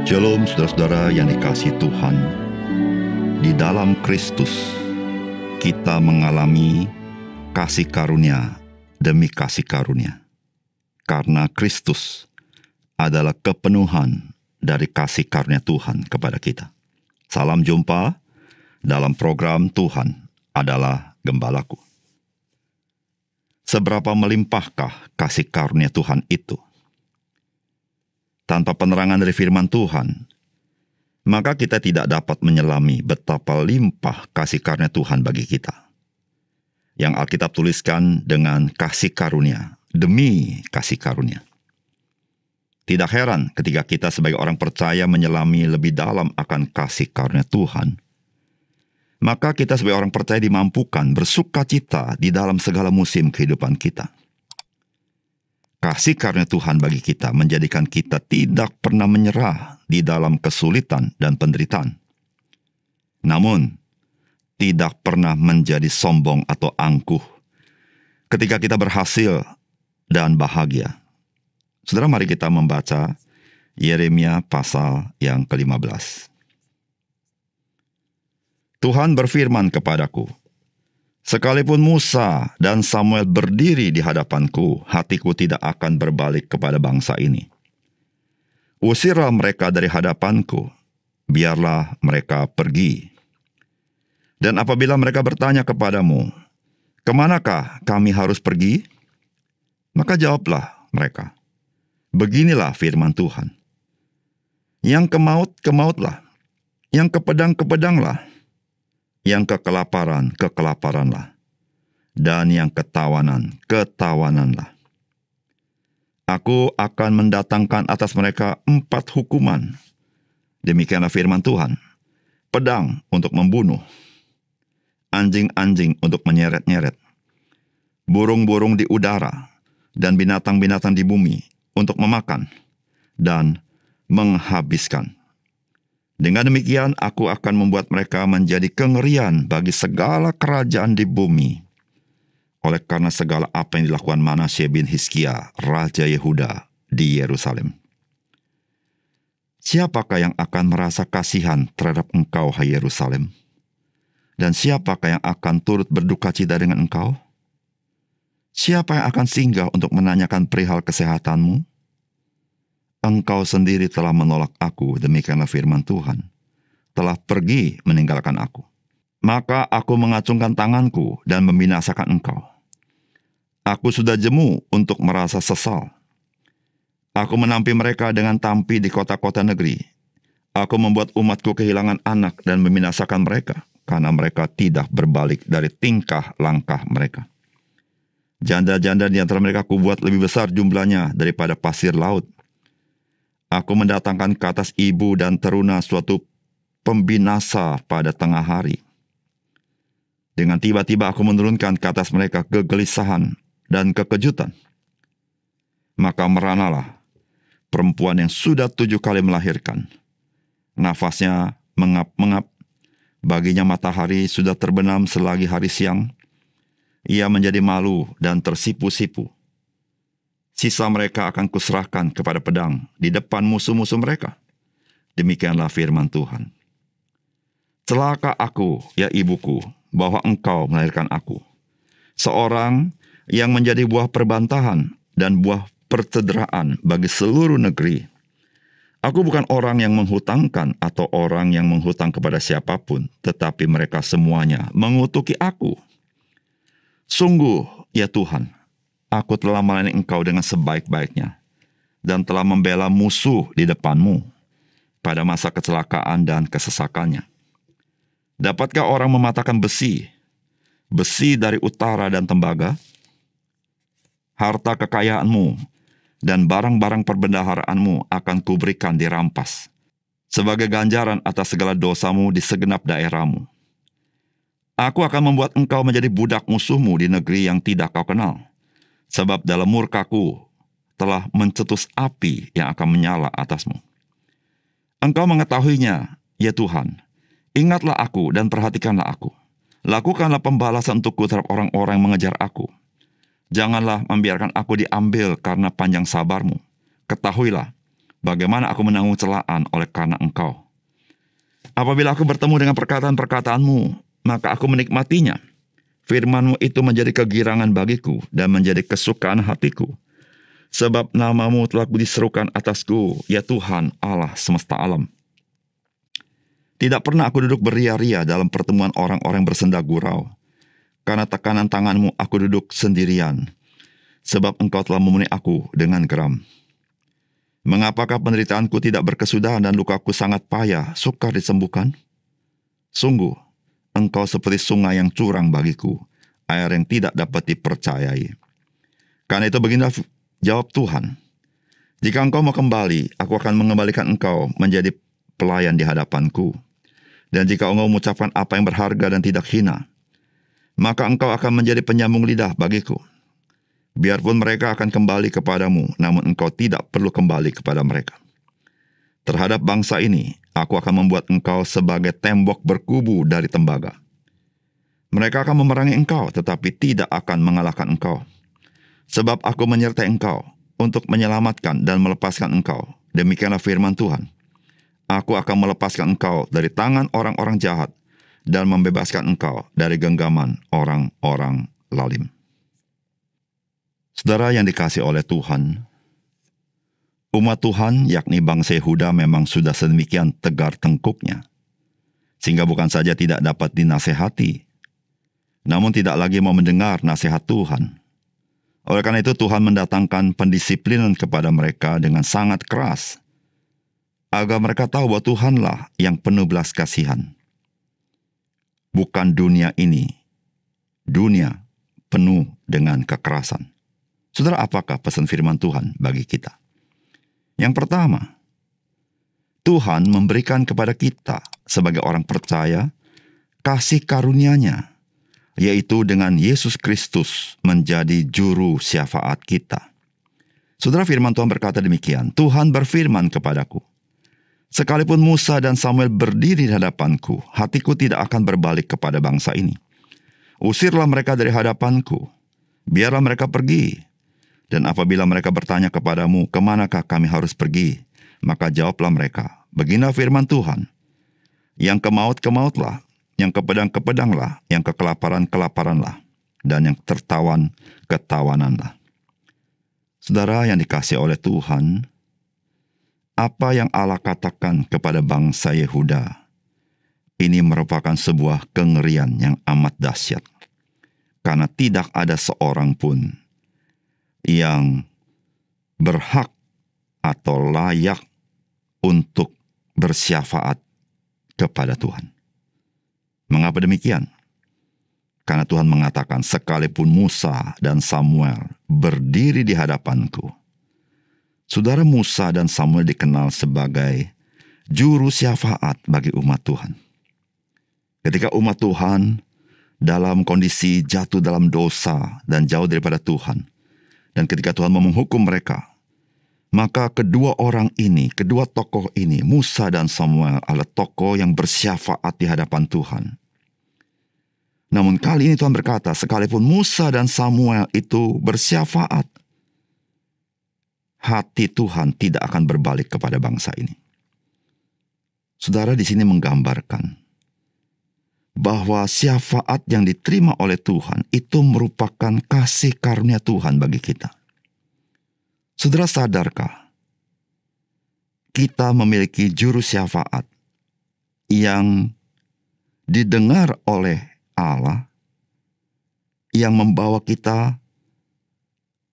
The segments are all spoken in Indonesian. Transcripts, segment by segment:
Shalom saudara-saudara yang dikasihi Tuhan. Di dalam Kristus kita mengalami kasih karunia demi kasih karunia. Karena Kristus adalah kepenuhan dari kasih karunia Tuhan kepada kita. Salam jumpa dalam program Tuhan adalah Gembalaku. Seberapa melimpahkah kasih karunia Tuhan itu? Tanpa penerangan dari firman Tuhan, maka kita tidak dapat menyelami betapa limpah kasih karunia Tuhan bagi kita. Yang Alkitab tuliskan dengan kasih karunia demi kasih karunia. Tidak heran ketika kita sebagai orang percaya menyelami lebih dalam akan kasih karunia Tuhan, maka kita sebagai orang percaya dimampukan bersukacita di dalam segala musim kehidupan kita. Kasih karunia Tuhan bagi kita menjadikan kita tidak pernah menyerah di dalam kesulitan dan penderitaan. Namun, tidak pernah menjadi sombong atau angkuh ketika kita berhasil dan bahagia. Saudara, mari kita membaca Yeremia pasal yang ke-15. Tuhan berfirman kepadaku, sekalipun Musa dan Samuel berdiri di hadapanku, hatiku tidak akan berbalik kepada bangsa ini. Usirlah mereka dari hadapanku, biarlah mereka pergi. Dan apabila mereka bertanya kepadamu, kemanakah kami harus pergi? Maka jawablah mereka, beginilah firman Tuhan. Yang ke maut, ke mautlah. Yang ke pedang, ke pedanglah. Yang ke kelaparan, ke kelaparanlah. Dan yang ketawanan, ketawananlah. Aku akan mendatangkan atas mereka 4 hukuman. Demikianlah firman Tuhan. Pedang untuk membunuh. Anjing-anjing untuk menyeret-nyeret. Burung-burung di udara. Dan binatang-binatang di bumi untuk memakan. Dan menghabiskan. Dengan demikian, aku akan membuat mereka menjadi kengerian bagi segala kerajaan di bumi. Oleh karena segala apa yang dilakukan Manasye bin Hizkia, Raja Yehuda di Yerusalem. Siapakah yang akan merasa kasihan terhadap engkau, hai Yerusalem? Dan siapakah yang akan turut berduka cita dengan engkau? Siapa yang akan singgah untuk menanyakan perihal kesehatanmu? Engkau sendiri telah menolak aku, demikianlah firman Tuhan, telah pergi meninggalkan aku. Maka aku mengacungkan tanganku dan membinasakan engkau. Aku sudah jemu untuk merasa sesal. Aku menampi mereka dengan tampi di kota-kota negeri. Aku membuat umatku kehilangan anak dan membinasakan mereka, karena mereka tidak berbalik dari tingkah langkah mereka. Janda-janda di antara mereka kubuat lebih besar jumlahnya daripada pasir laut. Aku mendatangkan ke atas ibu dan teruna suatu pembinasa pada tengah hari. Dengan tiba-tiba aku menurunkan ke atas mereka kegelisahan dan kekejutan. Maka meranalah perempuan yang sudah 7 kali melahirkan. Nafasnya mengap-mengap, baginya matahari sudah terbenam selagi hari siang. Ia menjadi malu dan tersipu-sipu. Sisa mereka akan kuserahkan kepada pedang di depan musuh-musuh mereka. Demikianlah firman Tuhan. Celaka aku, ya ibuku, bahwa engkau melahirkan aku. Seorang yang menjadi buah perbantahan dan buah percederaan bagi seluruh negeri. Aku bukan orang yang menghutangkan atau orang yang menghutang kepada siapapun, tetapi mereka semuanya mengutuki aku. Sungguh, ya Tuhan, aku telah melayani engkau dengan sebaik-baiknya, dan telah membela musuh di depanmu pada masa kecelakaan dan kesesakannya. Dapatkah orang mematahkan besi dari utara dan tembaga? Harta kekayaanmu dan barang-barang perbendaharaanmu akan kuberikan dirampas, sebagai ganjaran atas segala dosamu di segenap daerahmu. Aku akan membuat engkau menjadi budak musuhmu di negeri yang tidak kau kenal. Sebab dalam murkaku telah mencetus api yang akan menyala atasmu. Engkau mengetahuinya, ya Tuhan. Ingatlah aku dan perhatikanlah aku. Lakukanlah pembalasan untukku terhadap orang-orang yang mengejar aku. Janganlah membiarkan aku diambil karena panjang sabarmu. Ketahuilah, Bagaimana aku menanggung celaan oleh karena Engkau? Apabila aku bertemu dengan perkataan-perkataanmu, maka aku menikmatinya. Firman-Mu itu menjadi kegirangan bagiku dan menjadi kesukaan hatiku. Sebab nama-Mu telah diserukan atasku, ya Tuhan Allah semesta alam. Tidak pernah aku duduk beria-ria dalam pertemuan orang-orang bersenda gurau. Karena tekanan tangan-Mu aku duduk sendirian. Sebab Engkau telah memenuhi aku dengan geram. Mengapakah penderitaanku tidak berkesudahan dan lukaku sangat payah, sukar disembuhkan? Sungguh, Engkau seperti sungai yang curang bagiku, air yang tidak dapat dipercayai. Karena itu beginilah jawab Tuhan. Jika Engkau mau kembali, aku akan mengembalikan Engkau menjadi pelayan di hadapanku. Dan jika Engkau mengucapkan apa yang berharga dan tidak hina, maka Engkau akan menjadi penyambung lidah bagiku. Biarpun mereka akan kembali kepadamu, namun Engkau tidak perlu kembali kepada mereka. Terhadap bangsa ini, aku akan membuat Engkau sebagai tembok berkubu dari tembaga. Mereka akan memerangi Engkau, tetapi tidak akan mengalahkan Engkau. Sebab aku menyertai Engkau untuk menyelamatkan dan melepaskan Engkau. Demikianlah firman Tuhan. Aku akan melepaskan Engkau dari tangan orang-orang jahat dan membebaskan Engkau dari genggaman orang-orang lalim. Saudara yang dikasihi oleh Tuhan, umat Tuhan yakni bangsa Yehuda memang sudah sedemikian tegar tengkuknya, sehingga bukan saja tidak dapat dinasehati, namun tidak lagi mau mendengar nasihat Tuhan. Oleh karena itu Tuhan mendatangkan pendisiplinan kepada mereka dengan sangat keras, agar mereka tahu bahwa Tuhanlah yang penuh belas kasihan. Bukan dunia ini, dunia penuh dengan kekerasan. Saudara, apakah pesan firman Tuhan bagi kita? Yang pertama, Tuhan memberikan kepada kita sebagai orang percaya kasih karunia-Nya, yaitu dengan Yesus Kristus menjadi juru syafaat kita. Saudara, firman Tuhan berkata demikian, Tuhan berfirman kepadaku, sekalipun Musa dan Samuel berdiri di hadapanku, hatiku tidak akan berbalik kepada bangsa ini. Usirlah mereka dari hadapanku, biarlah mereka pergi. Dan apabila mereka bertanya kepadamu, kemanakah kami harus pergi? Maka jawablah mereka, beginilah firman Tuhan, yang ke maut, ke mautlah, yang ke pedang, ke pedanglah, yang ke kelaparan, kelaparanlah, dan yang tertawan, ketawananlah. Saudara yang dikasihi oleh Tuhan, apa yang Allah katakan kepada bangsa Yehuda, ini merupakan sebuah kengerian yang amat dahsyat. Karena tidak ada seorang pun yang berhak atau layak untuk bersyafaat kepada Tuhan. Mengapa demikian? Karena Tuhan mengatakan, sekalipun Musa dan Samuel berdiri di hadapanku. Saudara, Musa dan Samuel dikenal sebagai juru syafaat bagi umat Tuhan. Ketika umat Tuhan dalam kondisi jatuh dalam dosa dan jauh daripada Tuhan, dan ketika Tuhan mau menghukum mereka, maka kedua orang ini, kedua tokoh ini, Musa dan Samuel adalah tokoh yang bersyafaat di hadapan Tuhan. Namun kali ini Tuhan berkata, sekalipun Musa dan Samuel itu bersyafaat, hati Tuhan tidak akan berbalik kepada bangsa ini. Saudara, di sini menggambarkan bahwa syafaat yang diterima oleh Tuhan itu merupakan kasih karunia Tuhan bagi kita. Saudara, sadarkah kita memiliki juru syafaat yang didengar oleh Allah, yang membawa kita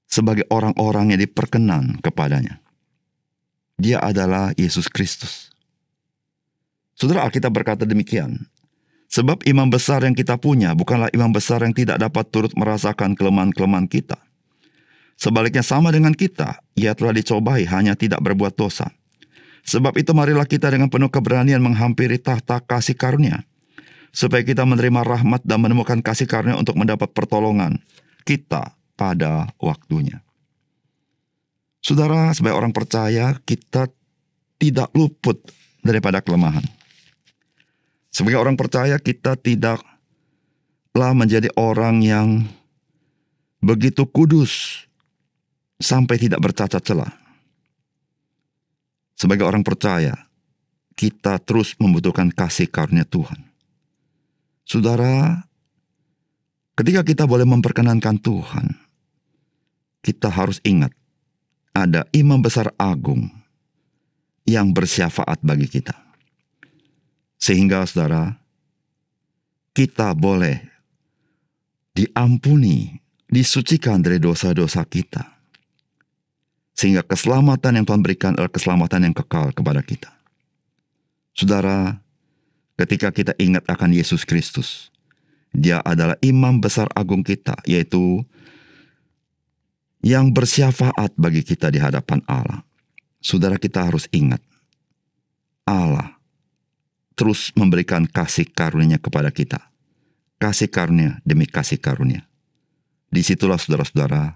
sebagai orang-orang yang diperkenan kepadanya? Dia adalah Yesus Kristus. Saudara, Alkitab berkata demikian, sebab imam besar yang kita punya bukanlah imam besar yang tidak dapat turut merasakan kelemahan-kelemahan kita. Sebaliknya sama dengan kita, ia telah dicobai hanya tidak berbuat dosa. Sebab itu marilah kita dengan penuh keberanian menghampiri tahta kasih karunia, supaya kita menerima rahmat dan menemukan kasih karunia untuk mendapat pertolongan kita pada waktunya. Saudara, sebagai orang percaya, kita tidak luput daripada kelemahan. Sebagai orang percaya, kita tidaklah menjadi orang yang begitu kudus sampai tidak bercacat celah. Sebagai orang percaya, kita terus membutuhkan kasih karunia Tuhan. Saudara, ketika kita boleh memperkenankan Tuhan, kita harus ingat ada imam besar agung yang bersyafaat bagi kita. Sehingga saudara, kita boleh diampuni, disucikan dari dosa-dosa kita. Sehingga keselamatan yang Tuhan berikan adalah keselamatan yang kekal kepada kita. Saudara, ketika kita ingat akan Yesus Kristus, Dia adalah imam besar agung kita, yaitu yang bersyafaat bagi kita di hadapan Allah. Saudara, kita harus ingat, Allah terus memberikan kasih karunia kepada kita. Kasih karunia demi kasih karunia. Disitulah saudara-saudara,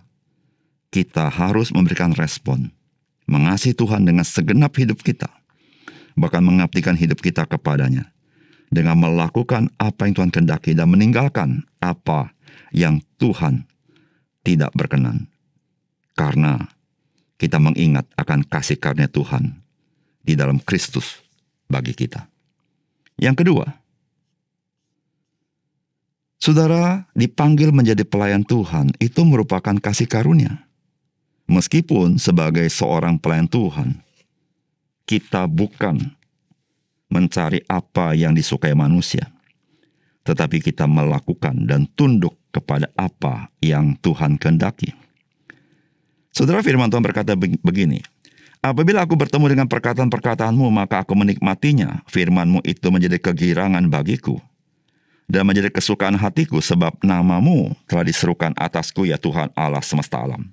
kita harus memberikan respon, mengasihi Tuhan dengan segenap hidup kita, bahkan mengabdikan hidup kita kepadanya, dengan melakukan apa yang Tuhan kehendaki dan meninggalkan apa yang Tuhan tidak berkenan. Karena kita mengingat akan kasih karunia Tuhan di dalam Kristus bagi kita. Yang kedua, saudara, dipanggil menjadi pelayan Tuhan itu merupakan kasih karunia. Meskipun sebagai seorang pelayan Tuhan, kita bukan mencari apa yang disukai manusia, tetapi kita melakukan dan tunduk kepada apa yang Tuhan kehendaki. Saudara, firman Tuhan berkata begini, apabila aku bertemu dengan perkataan-perkataanmu, maka aku menikmatinya. Firman-mu itu menjadi kegirangan bagiku dan menjadi kesukaan hatiku, sebab namamu telah diserukan atasku, ya Tuhan Allah semesta alam.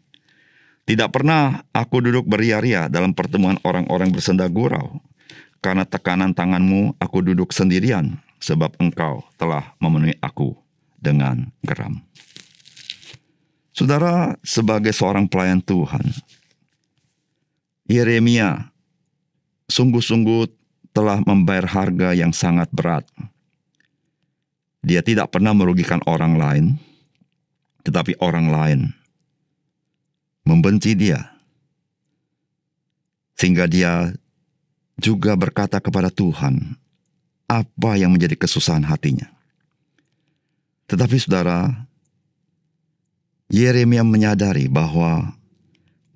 Tidak pernah aku duduk beria-ria dalam pertemuan orang-orang bersenda gurau. Karena tekanan tanganmu aku duduk sendirian, sebab engkau telah memenuhi aku dengan geram. Saudara, sebagai seorang pelayan Tuhan, Yeremia sungguh-sungguh telah membayar harga yang sangat berat. Dia tidak pernah merugikan orang lain, tetapi orang lain membenci dia. Sehingga dia juga berkata kepada Tuhan apa yang menjadi kesusahan hatinya. Tetapi saudara, Yeremia menyadari bahwa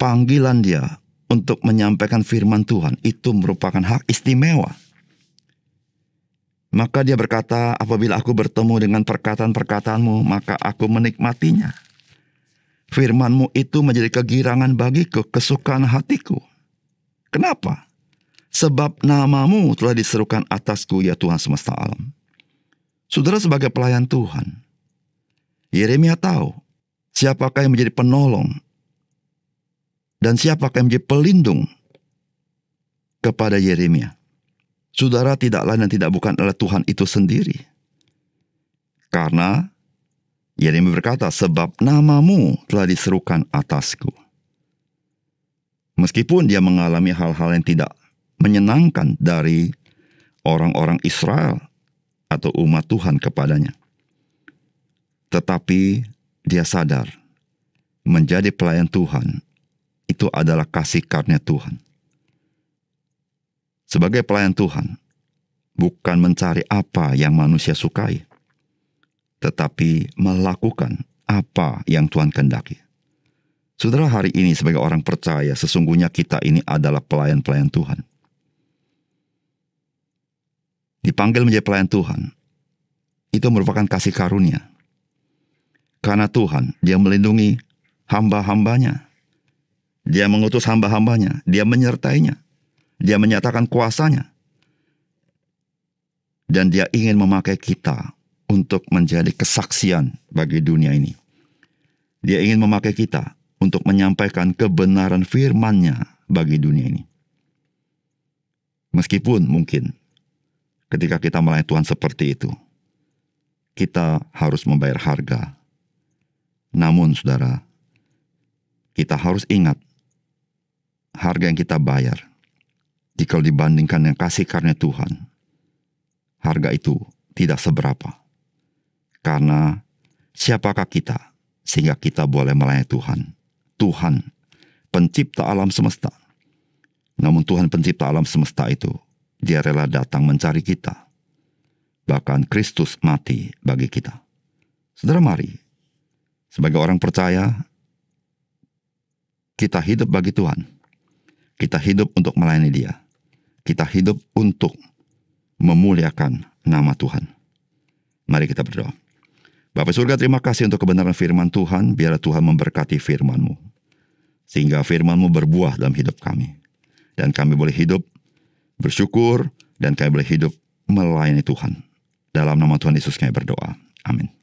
panggilan dia untuk menyampaikan firman Tuhan itu merupakan hak istimewa. Maka dia berkata, apabila aku bertemu dengan perkataan-perkataanmu, maka aku menikmatinya. Firman-mu itu menjadi kegirangan bagiku, kesukaan hatiku. Kenapa? Sebab namamu telah diserukan atasku, ya Tuhan semesta alam. Saudara, sebagai pelayan Tuhan, Yeremia tahu siapakah yang menjadi penolong dan siapakah yang menjadi pelindung kepada Yeremia. Saudara, tidak lain dan tidak bukan adalah Tuhan itu sendiri. Karena Yeremia berkata, sebab namamu telah diserukan atasku. Meskipun dia mengalami hal-hal yang tidak menyenangkan dari orang-orang Israel atau umat Tuhan kepadanya, tetapi dia sadar menjadi pelayan Tuhan itu adalah kasih karunia Tuhan. Sebagai pelayan Tuhan, bukan mencari apa yang manusia sukai, tetapi melakukan apa yang Tuhan kehendaki. Saudara, hari ini sebagai orang percaya, sesungguhnya kita ini adalah pelayan-pelayan Tuhan. Dipanggil menjadi pelayan Tuhan, itu merupakan kasih karunia. Karena Tuhan, Dia melindungi hamba-hambanya. Dia mengutus hamba-hambanya, Dia menyertainya. Dia menyatakan kuasanya. Dan Dia ingin memakai kita untuk menjadi kesaksian bagi dunia ini. Dia ingin memakai kita untuk menyampaikan kebenaran firman-Nya bagi dunia ini. Meskipun mungkin ketika kita melayani Tuhan seperti itu, kita harus membayar harga. Namun saudara, kita harus ingat harga yang kita bayar, jika dibandingkan dengan kasih karunia Tuhan, harga itu tidak seberapa. Karena siapakah kita sehingga kita boleh melayani Tuhan? Tuhan, pencipta alam semesta, Namun Tuhan pencipta alam semesta itu, Dia rela datang mencari kita. Bahkan Kristus mati bagi kita. Saudara, mari, sebagai orang percaya, kita hidup bagi Tuhan. Kita hidup untuk melayani Dia. Kita hidup untuk memuliakan nama Tuhan. Mari kita berdoa. Bapa surga, terima kasih untuk kebenaran firman Tuhan. Biar Tuhan memberkati firman-Mu, sehingga firman-Mu berbuah dalam hidup kami. Dan kami boleh hidup bersyukur, dan kami boleh hidup melayani Tuhan. Dalam nama Tuhan Yesus kami berdoa. Amin.